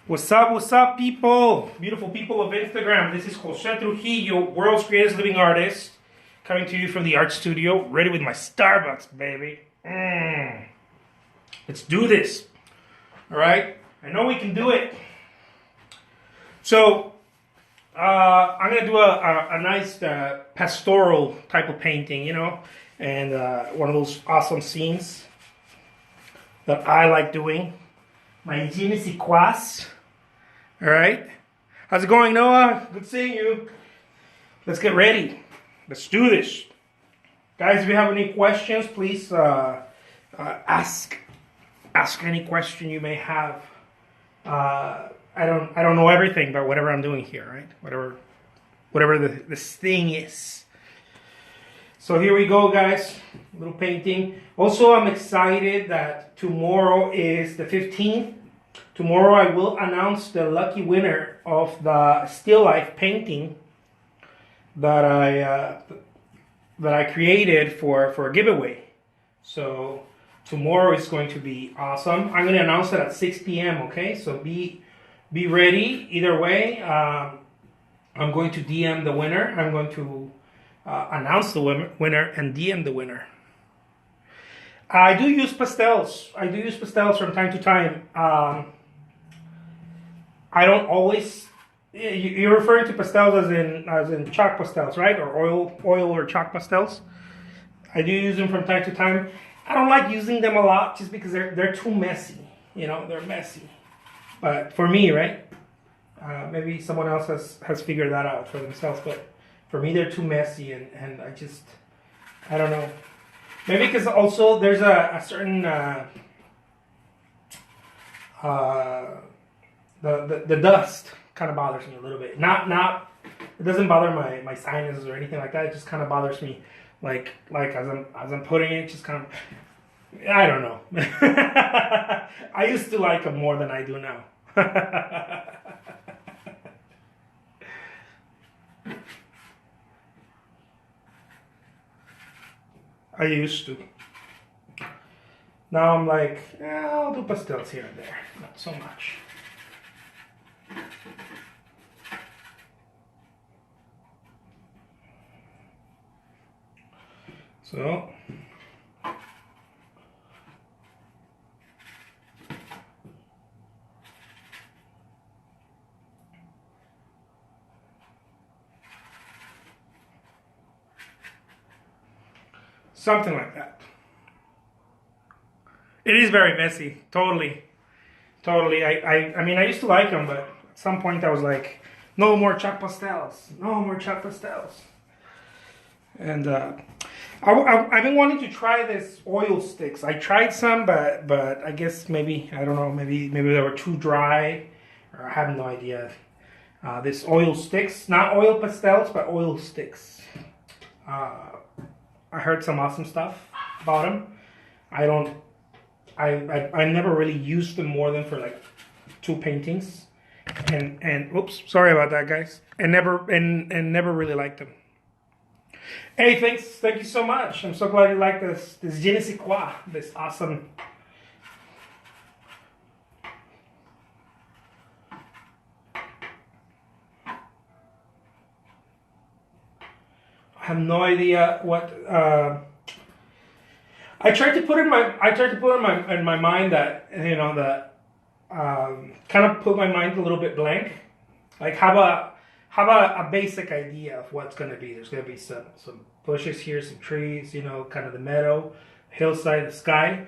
What's up, people? Beautiful people of Instagram. This is Jose Trujillo, world's greatest living artist, coming to you from the art studio, ready with my Starbucks, baby. Let's do this. All right? I know we can do it. So, I'm going to do a nice pastoral type of painting, and one of those awesome scenes that I like doing. My je ne sais quoi. All right. How's it going, Noah? Good seeing you. Let's get ready. Let's do this. Guys, if you have any questions, please ask any question you may have. I don't know everything, but whatever I'm doing here, right? Whatever this thing is. So here we go, guys. A little painting. Also, I'm excited that tomorrow is the 15th. Tomorrow I will announce the lucky winner of the still life painting that I created for a giveaway. So tomorrow is going to be awesome. I'm going to announce it at 6 p.m. Okay, so be ready. Either way, I'm going to DM the winner. I'm going to announce the winner and DM the winner. I do use pastels. From time to time. I don't always. You're referring to pastels as in chalk pastels, right? Or oil or chalk pastels. I do use them from time to time. I don't like using them a lot just because they're too messy. They're messy. But for me, right? Maybe someone else has figured that out for themselves. But for me, they're too messy, and I don't know. Maybe because also there's a certain the dust kind of bothers me a little bit. Not it doesn't bother my sinuses or anything like that. It just kind of bothers me, like as I'm putting it, just kind of, I don't know. I used to like them more than I do now. I used to. Now I'm like, I'll do pastels here and there. Not so much. So, something like that. It is very messy. Totally. I mean, I used to like them, but at some point I was like, no more chalk pastels. No more chalk pastels. And I've been wanting to try this oil sticks. I tried some, but I guess maybe, I don't know, maybe they were too dry, or I have no idea. This oil sticks, not oil pastels, but oil sticks. I heard some awesome stuff about them. I never really used them more than for like 2 paintings, and oops, sorry about that, guys. And never really liked them. Hey, thank you so much. I'm so glad you like this je ne sais quoi, this awesome. I have no idea what. I tried to put in my mind that kind of put my mind a little bit blank. Like have a basic idea of what's going to be. There's going to be some bushes here, some trees, kind of the meadow, hillside, the sky.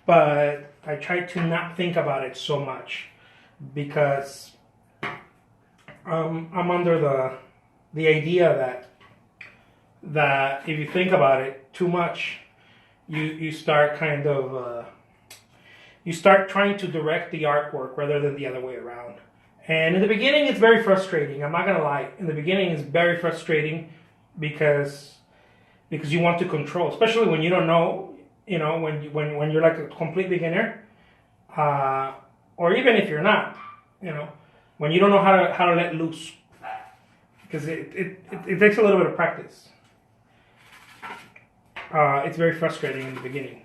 But I tried to not think about it so much because I'm under the idea that if you think about it too much, you start kind of you start trying to direct the artwork rather than the other way around. And in the beginning, it's very frustrating. I'm not gonna lie. In the beginning, it's very frustrating because you want to control, especially when you don't know. When you're like a complete beginner, or even if you're not, when you don't know how to let loose, because it takes a little bit of practice. It's very frustrating in the beginning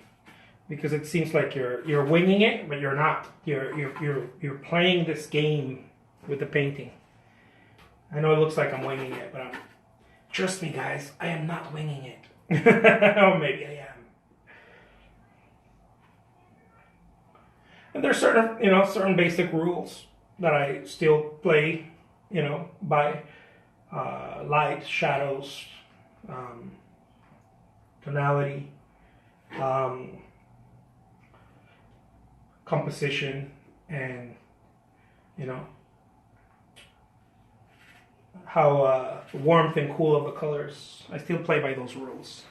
because it seems like you're winging it, but you're not. You're playing this game with the painting. I know it looks like I'm winging it, but trust me, guys, I am not winging it. Or maybe I am. And there's certain basic rules that I still play, by light, shadows, tonality, composition, and how warmth and cool of the colors. I still play by those rules.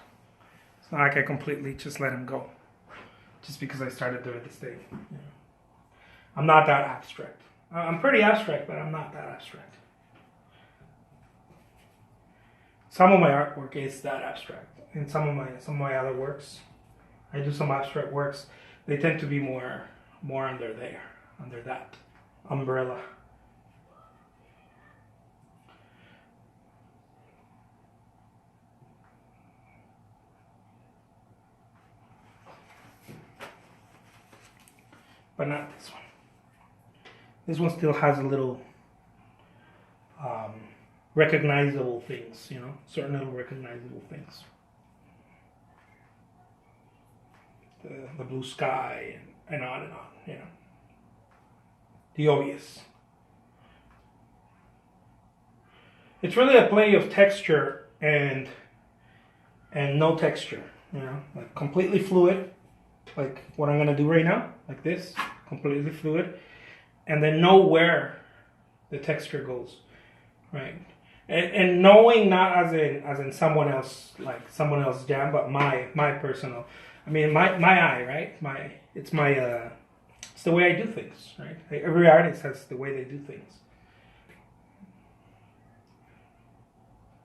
It's not like I completely just let them go just because I started doing this thing. I'm not that abstract. I'm pretty abstract, but I'm not that abstract. Some of my artwork is that abstract, and some of my other works, I do some abstract works. They tend to be more under that umbrella. But not this one. This one still has a little recognizable things, certain little recognizable things. The blue sky and on, the obvious. It's really a play of texture and no texture, like completely fluid, like what I'm gonna do right now, like this, completely fluid, and then know where the texture goes, right? And knowing not as in someone else, like someone else's jam, but my personal. I mean, my eye, right? It's the way I do things, right? Every artist has the way they do things.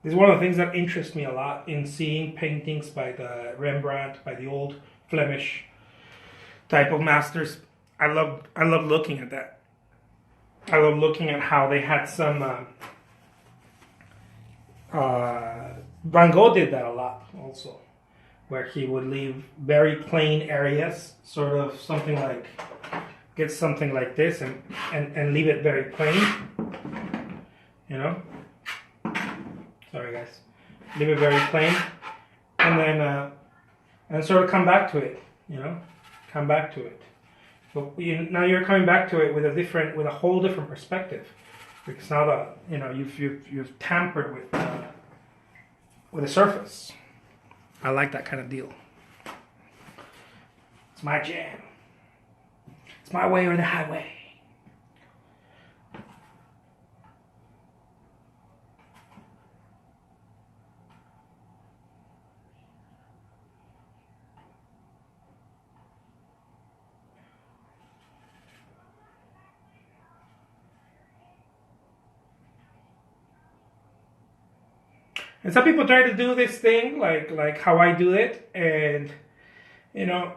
This is one of the things that interests me a lot in seeing paintings by the Rembrandt, by the old Flemish type of masters. I love looking at that. I love looking at how they had some. Van Gogh did that a lot also, where he would leave very plain areas, sort of something like, get something like this and leave it very plain, Sorry guys. Leave it very plain, and then and sort of come back to it, come back to it. But now you're coming back to it with a whole different perspective, because now that you've tampered with the surface. I like that kind of deal. It's my jam. It's my way or the highway. And some people try to do this thing like how I do it, and I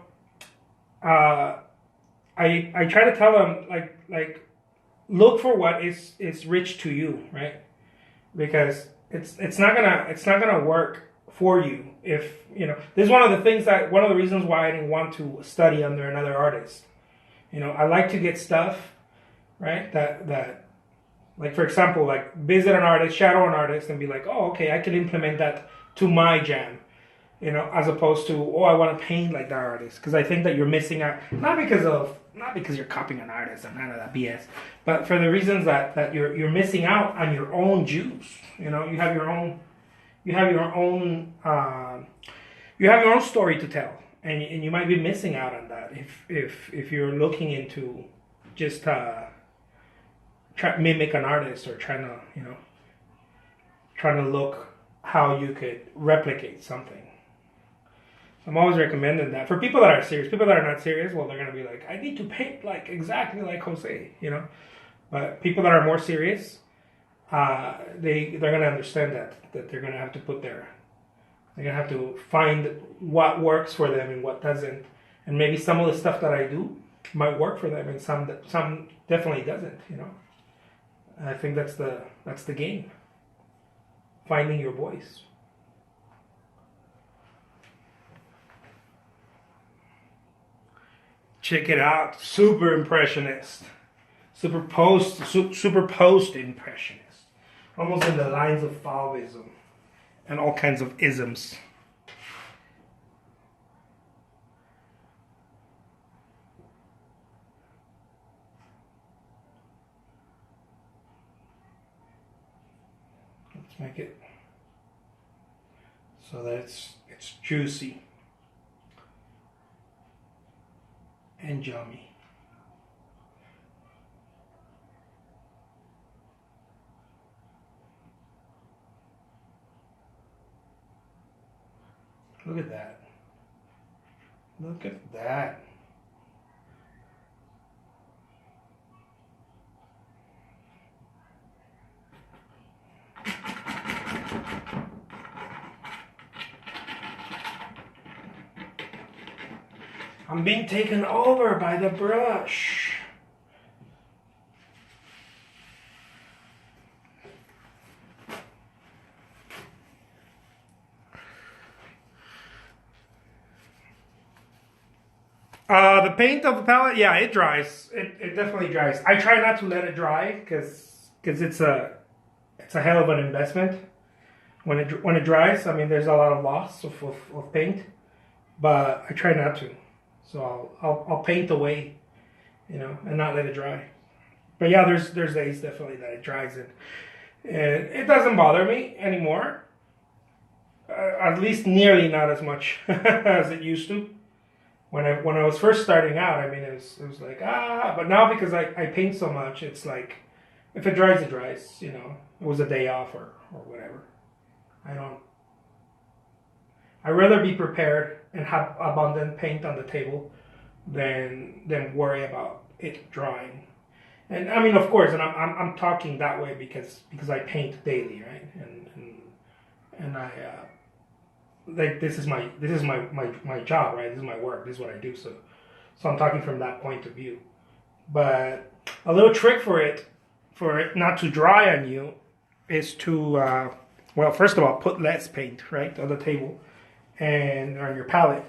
try to tell them like look for what is rich to you, right? Because it's not gonna work for you if This is one of the reasons why I didn't want to study under another artist. I like to get stuff, right, that like, for example, like visit an artist, shadow an artist, and be like, oh, okay, I can implement that to my jam, as opposed to, oh, I want to paint like that artist, because I think that you're missing out, not because you're copying an artist and none of that BS, but for the reasons that you're missing out on your own juice. You have your own story to tell, and you might be missing out on that if you're looking into just mimic an artist, or trying to look how you could replicate something. I'm always recommending that for people that are serious. People that are not serious, well, they're gonna be like, I need to paint like exactly like Jose, But people that are more serious, they're gonna understand that they're gonna have to they're gonna have to find what works for them and what doesn't, and maybe some of the stuff that I do might work for them, and some definitely doesn't. I think that's the game. Finding your voice. Check it out. Super impressionist. Superposed impressionist. Almost in the lines of Fauvism and all kinds of isms. Let's make it so that it's juicy and yummy. Look at that. Look at that. I'm being taken over by the brush. The paint of the palette, yeah, it dries. It definitely dries. I try not to let it dry because it's a hell of an investment. When it dries, I mean, there's a lot of loss of paint, but I try not to. So I'll paint away, and not let it dry. But yeah, there's days definitely that it dries and it doesn't bother me anymore. At least nearly not as much as it used to. When I was first starting out, I mean, it was like, but now because I paint so much, it's like, if it dries, it dries, It was a day off or whatever. I'd rather be prepared and have abundant paint on the table than worry about it drying. And I mean, of course, and I'm talking that way because I paint daily, right? And I like this is my job, right? This is my work. This is what I do. So I'm talking from that point of view. But a little trick for it not to dry on you is to well, first of all, put less paint right on the table and on your palette.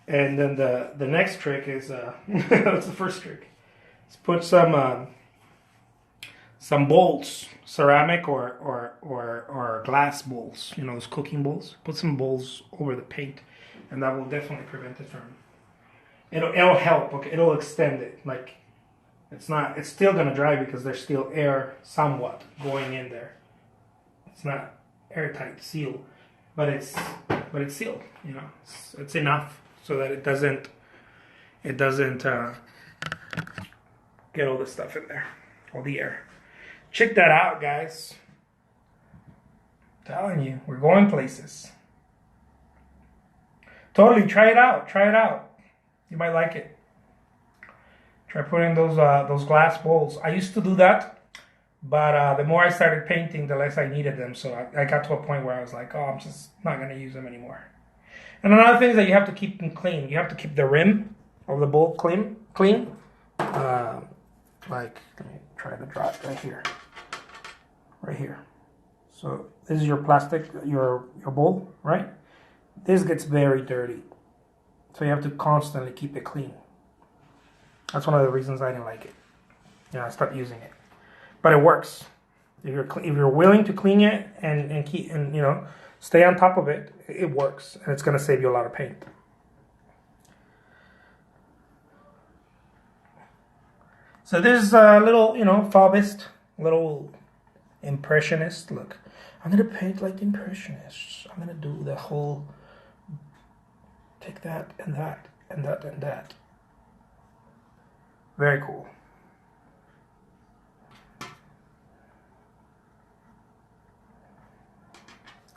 And then the next trick is that's the first trick. Is put some bowls, ceramic or glass bowls, those cooking bowls. Put some bowls over the paint, and that will definitely prevent it from. It'll help. Okay, it'll extend it. Like it's still gonna dry because there's still air somewhat going in there. It's not airtight seal, but it's sealed. It's enough so that it doesn't get all the stuff in there, all the air. Check that out, guys. I'm telling you, we're going places. Totally, try it out. Try it out. You might like it. Try putting those glass bowls. I used to do that, but the more I started painting, the less I needed them. So I got to a point where I was like, oh, I'm just not going to use them anymore. And another thing is that you have to keep them clean. You have to keep the rim of the bowl clean. Like, let me try to draw it right here. So this is your plastic, your bowl, right? This gets very dirty. So you have to constantly keep it clean. That's one of the reasons I didn't like it. I stopped using it. But it works. If you're willing to clean it and keep stay on top of it, it works, and it's going to save you a lot of paint. So this is a little, Fauvist, little impressionist look. I'm going to paint like the impressionists. I'm going to do the whole, take that and that and that and that. Very cool.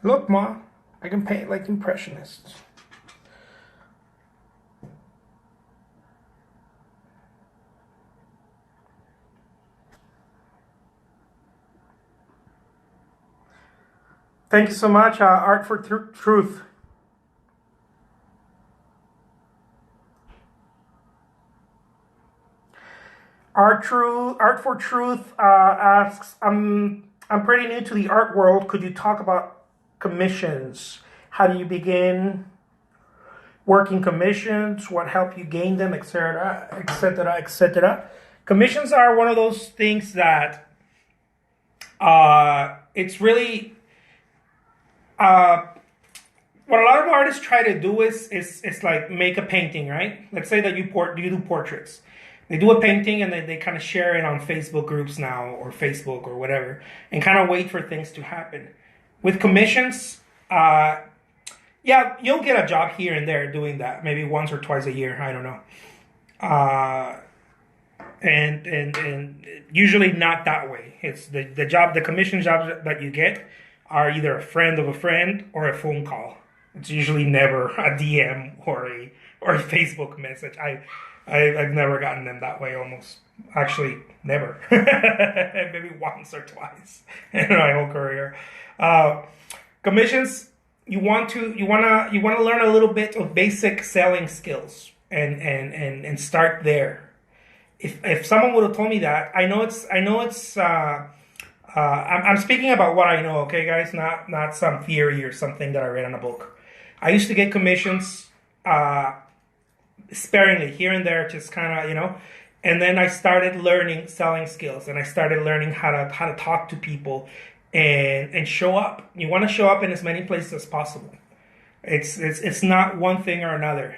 Look, Ma, I can paint like impressionists. Thank you so much, Art for Truth. Art for Truth asks, I'm pretty new to the art world. Could you talk about commissions? How do you begin? working commissions, what helped you gain them, etc., etc., etc. Commissions are one of those things that it's really what a lot of artists try to do is like make a painting, right? Let's say that you do portraits. They do a painting and then they kind of share it on Facebook groups now or Facebook or whatever and kind of wait for things to happen. With commissions, yeah, you'll get a job here and there doing that, maybe once or twice a year. I don't know, and usually not that way. It's the commission jobs that you get are either a friend of a friend or a phone call. It's usually never a DM or a Facebook message. I've never gotten them that way. Almost, actually, never. Maybe once or twice in my whole career. Commissions. You want to learn a little bit of basic selling skills and start there. If someone would have told me that, I'm speaking about what I know, okay, guys, not some theory or something that I read in a book. I used to get commissions sparingly here and there, just kind of, and then I started learning selling skills, and I started learning how to talk to people. And show up. You want to show up in as many places as possible. It's not one thing or another.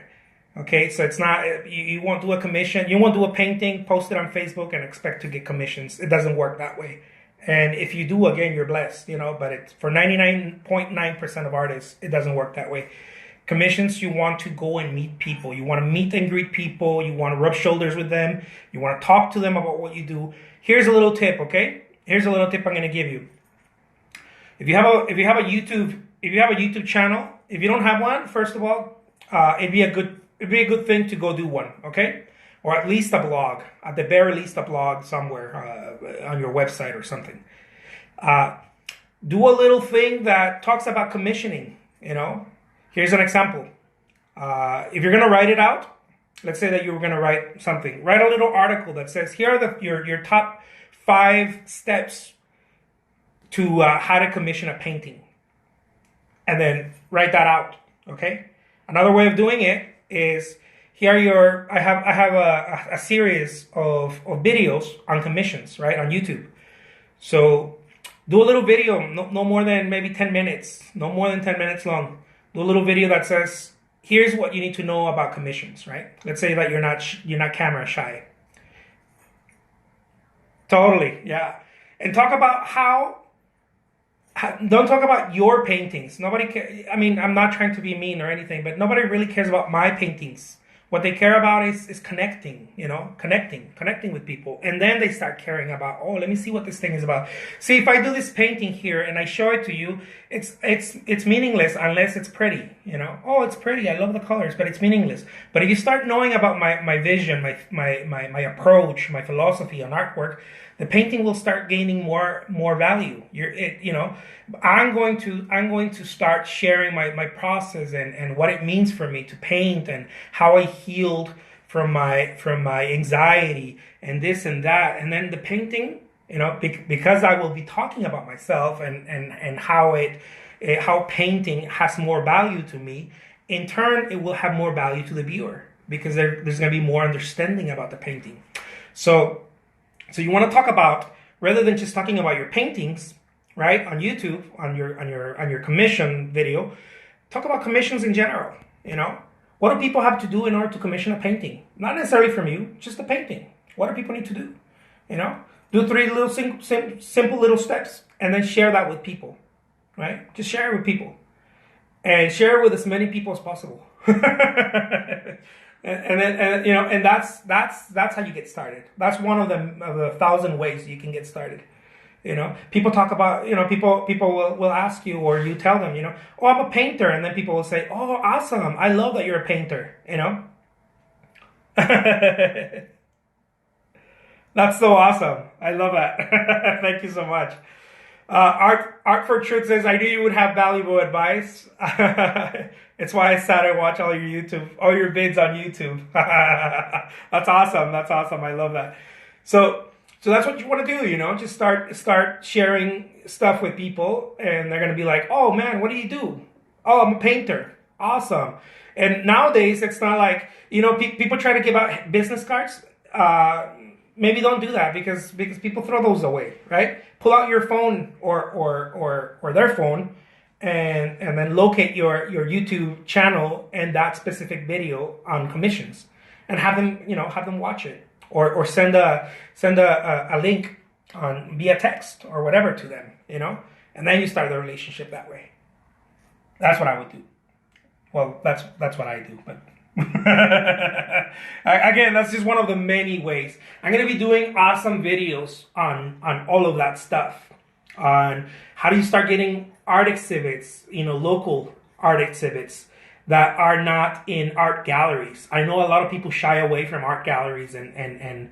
Okay, so it's not you won't do a commission. You won't do a painting, post it on Facebook, and expect to get commissions. It doesn't work that way. And if you do, again, you're blessed. But for 99.9% of artists, it doesn't work that way. Commissions, you want to go and meet people. You want to meet and greet people. You want to rub shoulders with them. You want to talk to them about what you do. Here's a little tip. Okay, here's a little tip I'm going to give you. If you have a YouTube channel, if you don't have one, first of all, it'd be a good thing to go do one, okay? Or at least a blog, at the very least a blog somewhere on your website or something. Do a little thing that talks about commissioning. Here's an example. If you're gonna write it out, let's say that you were gonna write something. Write a little article that says here are your top 5 steps to how to commission a painting, and then write that out. Okay. Another way of doing it is here. I have a series of videos on commissions, right, on YouTube. So do a little video, no more than maybe 10 minutes, no more than 10 minutes long. Do a little video that says here's what you need to know about commissions, right? Let's say that you're not camera shy. Totally, yeah, and talk about don't talk about your paintings. Nobody cares. I mean, I'm not trying to be mean or anything, but nobody really cares about my paintings. What they care about is connecting, connecting with people. And then they start caring about, oh, let me see what this thing is about. See, if I do this painting here and I show it to you, it's meaningless unless it's pretty, Oh, it's pretty. I love the colors, but it's meaningless. But if you start knowing about my vision, my approach, my philosophy on artwork, the painting will start gaining more value. I'm going to start sharing my process and what it means for me to paint and how I healed from my anxiety and this and that. And then the painting, because I will be talking about myself and how painting has more value to me. In turn, it will have more value to the viewer because there's going to be more understanding about the painting. So you want to talk about, rather than just talking about your paintings, right, on YouTube, on your commission video, talk about commissions in general. What do people have to do in order to commission a painting? Not necessarily from you, just a painting. What do people need to do? Do 3 little simple little steps, and then share that with people, right? Just share it with people, and share it with as many people as possible. And that's how you get started. That's one of the 1,000 ways you can get started. People talk about, people will ask you, or you tell them, oh, I'm a painter, and then people will say, oh, awesome, I love that you're a painter. That's so awesome. I love that. Thank you so much. Art for Truth says, I knew you would have valuable advice. It's why I sat and watched all your vids on YouTube. That's awesome. That's awesome. I love that. So that's what you want to do, just start sharing stuff with people, and they're going to be like, oh man, what do you do? Oh, I'm a painter. Awesome. And nowadays, it's not like, people try to give out business cards. Maybe don't do that because people throw those away, right? Pull out your phone or their phone and then locate your YouTube channel and that specific video on commissions and have them watch it or send a link on via text or whatever to them, and then you start the relationship that way. That's what I would do. Well, that's what I do, but again, that's just one of the many ways. I'm going to be doing awesome videos on all of that stuff, on how do you start getting art exhibits, local art exhibits that are not in art galleries. I know a lot of people shy away from art galleries and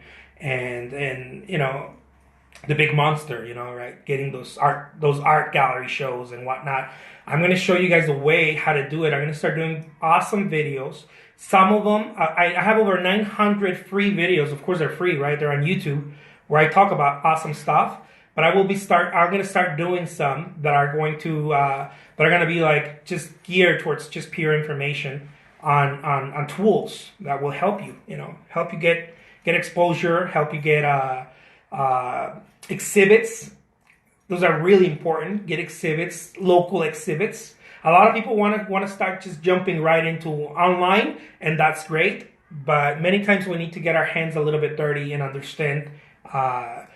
the big monster, right? Getting those art gallery shows and whatnot. I'm going to show you guys the way how to do it. I'm going to start doing awesome videos. Some of them, I have over 900 free videos. Of course, they're free, right? They're on YouTube where I talk about awesome stuff. But I'm going to start doing some that are going to be like just geared towards just pure information on tools that will help you, help you get exposure, help you get exhibits. Those are really important. Get exhibits, local exhibits. A lot of people want to start just jumping right into online, and that's great. But many times we need to get our hands a little bit dirty and understand how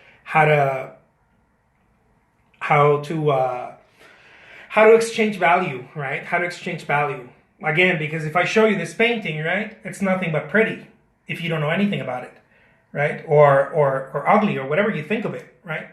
to exchange value, right? How to exchange value. Again, because if I show you this painting, right, it's nothing but pretty if you don't know anything about it, right? Or ugly or whatever you think of it, right?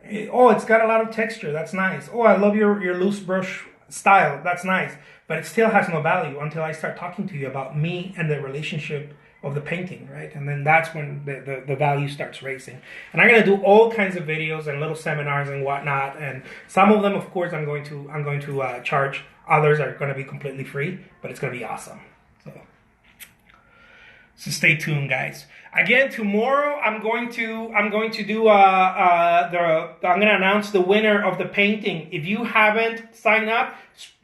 It's got a lot of texture. That's nice. I love your loose brush style. That's nice. But it still has no value until I start talking to you about me and the relationship of the painting, right? And then that's when the value starts raising. And I'm going to do all kinds of videos and little seminars and whatnot. And some of them, of course, I'm going to charge. Others are going to be completely free, but it's going to be awesome. So stay tuned, guys. Again, tomorrow I'm going to announce the winner of the painting. If you haven't signed up,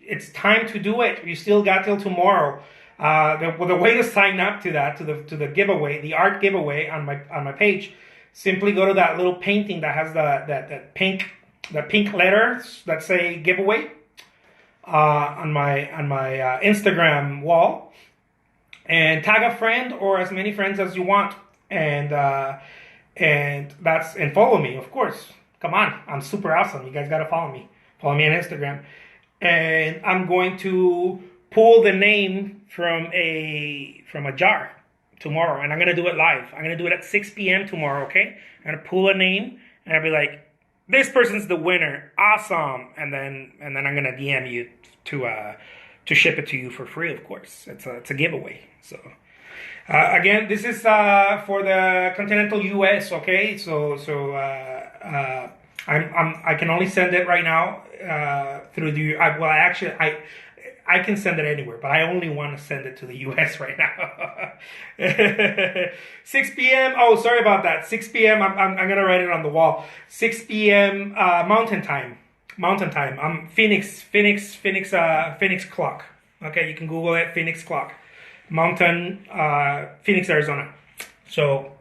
it's time to do it. You still got till tomorrow. The way to sign up to that, to the giveaway, the art giveaway on my page, simply go to that little painting that has the pink letters that say giveaway on my Instagram wall, and tag a friend or as many friends as you want, and follow me, of course. Come on, I'm super awesome. You guys gotta follow me. Follow me on Instagram, and I'm going to pull the name from a jar tomorrow, and I'm gonna do it live. I'm gonna do it at 6 p.m. tomorrow. Okay, I'm gonna pull a name, and I'll be like, "This person's the winner, awesome!" And then I'm gonna DM you to ship it to you for free. Of course, it's a giveaway. So again, this is for the continental U.S. Okay, so I can only send it right now through the I can send it anywhere, but I only want to send it to the U.S. right now. 6 p.m. Oh, sorry about that. 6 p.m. I'm gonna write it on the wall. 6 p.m. Mountain time. I'm Phoenix clock. Okay, you can Google it. Phoenix clock. Mountain, Phoenix, Arizona. So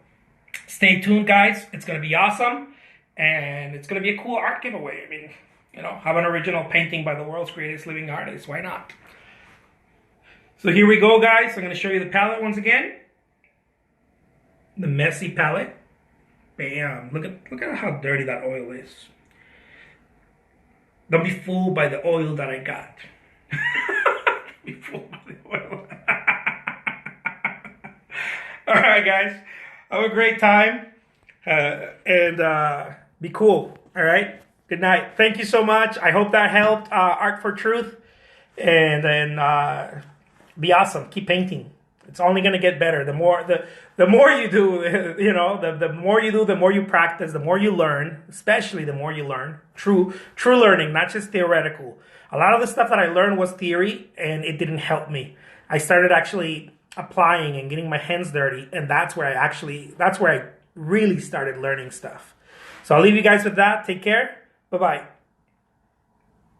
stay tuned, guys. It's gonna be awesome, and it's gonna be a cool art giveaway. I mean, have an original painting by the world's greatest living artist. Why not? So here we go, guys. I'm going to show you the palette once again. The messy palette. Bam. Look at how dirty that oil is. Don't be fooled by the oil that I got. Be fooled by the oil. All right, guys. Have a great time. And be cool. All right? Good night. Thank you so much. I hope that helped. Art for Truth. And then be awesome. Keep painting. It's only going to get better. The more you do, the more you do, the more you practice, the more you learn, especially the more you learn. True learning, not just theoretical. A lot of the stuff that I learned was theory, and it didn't help me. I started actually applying and getting my hands dirty, and that's where I really started learning stuff. So I'll leave you guys with that. Take care. Bye-bye.